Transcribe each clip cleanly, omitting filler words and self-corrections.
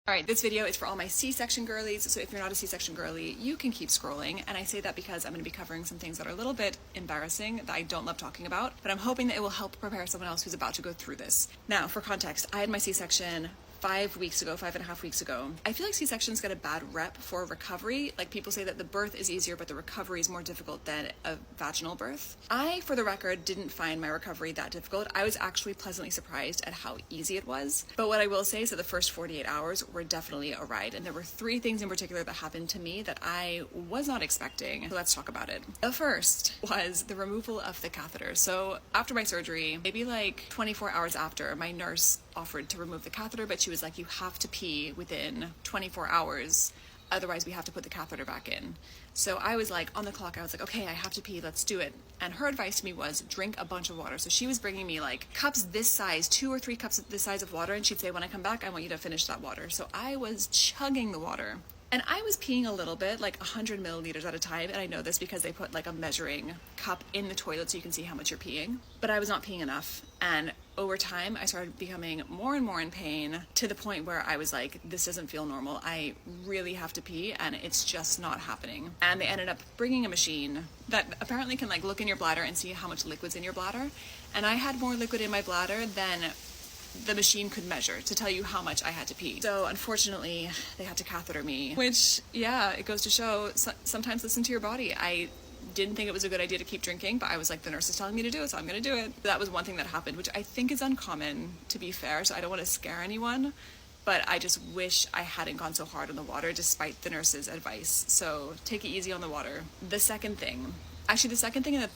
Alright, this video is for all my C-section girlies, so if you're not a C-section girly, you can keep scrolling, and I say that because I'm going to be covering some things that are a little bit embarrassing that I don't love talking about, but I'm hoping that it will help prepare someone else who's about to go through this. Now, for context, I had my C-section 5.5 weeks ago. I feel like C-sections get a bad rep for recovery. Like, people say that the birth is easier, but the recovery is more difficult than a vaginal birth. I, for the record, didn't find my recovery that difficult. I was actually pleasantly surprised at how easy it was. But what I will say is that the first 48 hours were definitely a ride, and there were 3 things in particular that happened to me that I was not expecting. So let's talk about it. The first was the removal of the catheter. So after my surgery, maybe like 24 hours after, my nurse offered to remove the catheter, but she was like, you have to pee within 24 hours, otherwise we have to put the catheter back in. So I was like, on the clock, I was like, okay, I have to pee, let's do it. And her advice to me was drink a bunch of water. So she was bringing me like cups this size, 2 or 3 cups this size of water, and she'd say, when I come back, I want you to finish that water. So I was chugging the water. And I was peeing a little bit, like 100 milliliters at a time, and I know this because they put like a measuring cup in the toilet so you can see how much you're peeing. But I was not peeing enough, and over time I started becoming more and more in pain to the point where I was like, this doesn't feel normal. I really have to pee, and it's just not happening. And they ended up bringing a machine that apparently can like look in your bladder and see how much liquid's in your bladder. And I had more liquid in my bladder than the machine could measure to tell you how much I had to pee. So unfortunately, they had to catheter me, which, yeah, it goes to show, sometimes listen to your body. I didn't think it was a good idea to keep drinking, but I was like, the nurse is telling me to do it, so I'm gonna do it. That was one thing that happened, which I think is uncommon, to be fair, so I don't want to scare anyone, but I just wish I hadn't gone so hard on the water despite the nurse's advice. So take it easy on the water. The second thing and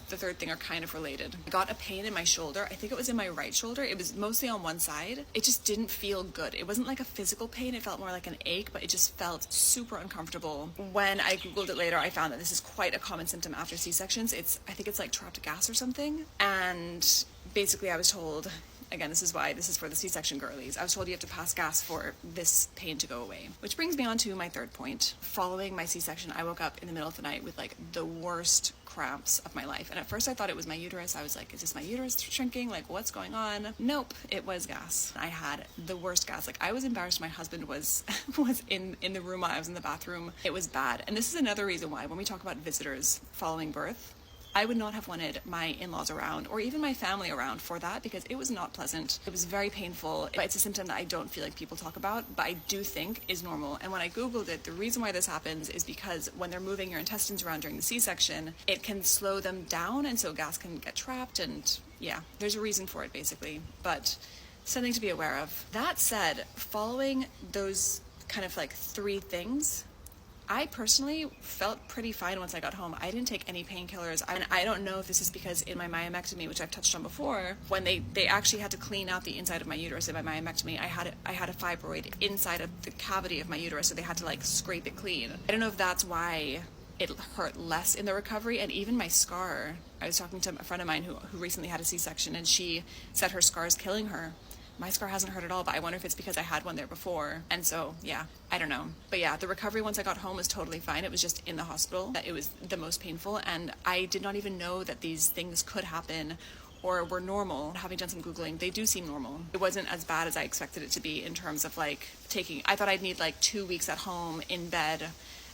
the third thing are kind of related. I got a pain in my shoulder. I think it was in my right shoulder. It was mostly on one side. It just didn't feel good. It wasn't like a physical pain. It felt more like an ache, but it just felt super uncomfortable. When I Googled it later, I found that this is quite a common symptom after C-sections. I think it's like trapped gas or something. And basically I was told, again, this is for the C-section girlies, I was told you have to pass gas for this pain to go away. Which brings me on to my third point. Following my C-section, I woke up in the middle of the night with like the worst cramps of my life. And at first I thought it was my uterus. I was like, is this my uterus shrinking? Like, what's going on? Nope, it was gas. I had the worst gas. Like, I was embarrassed my husband was in the room while I was in the bathroom. It was bad. And this is another reason why when we talk about visitors following birth, I would not have wanted my in-laws around or even my family around for that, because it was not pleasant. It was very painful, but it's a symptom that I don't feel like people talk about, but I do think is normal. And when I Googled it, the reason why this happens is because when they're moving your intestines around during the C-section, it can slow them down, and so gas can get trapped, and yeah, there's a reason for it basically, but something to be aware of. That said, following those kind of like 3 things, I personally felt pretty fine once I got home. I didn't take any painkillers. And I don't know if this is because in my myomectomy, which I've touched on before, when they actually had to clean out the inside of my uterus in my myomectomy, I had a fibroid inside of the cavity of my uterus, so they had to like scrape it clean. I don't know if that's why it hurt less in the recovery. And even my scar, I was talking to a friend of mine who recently had a C-section, and she said her scar is killing her. My scar hasn't hurt at all, but I wonder if it's because I had one there before. And so, yeah, I don't know. But yeah, the recovery once I got home was totally fine. It was just in the hospital that it was the most painful. And I did not even know that these things could happen or were normal. Having done some Googling, they do seem normal. It wasn't as bad as I expected it to be in terms of like I thought I'd need like 2 weeks at home in bed.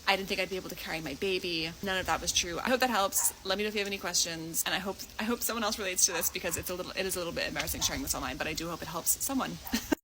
I didn't think I'd be able to carry my baby. None of that was true. I hope that helps. Let me know if you have any questions. And I hope someone else relates to this, because it is a little bit embarrassing sharing this online, but I do hope it helps someone.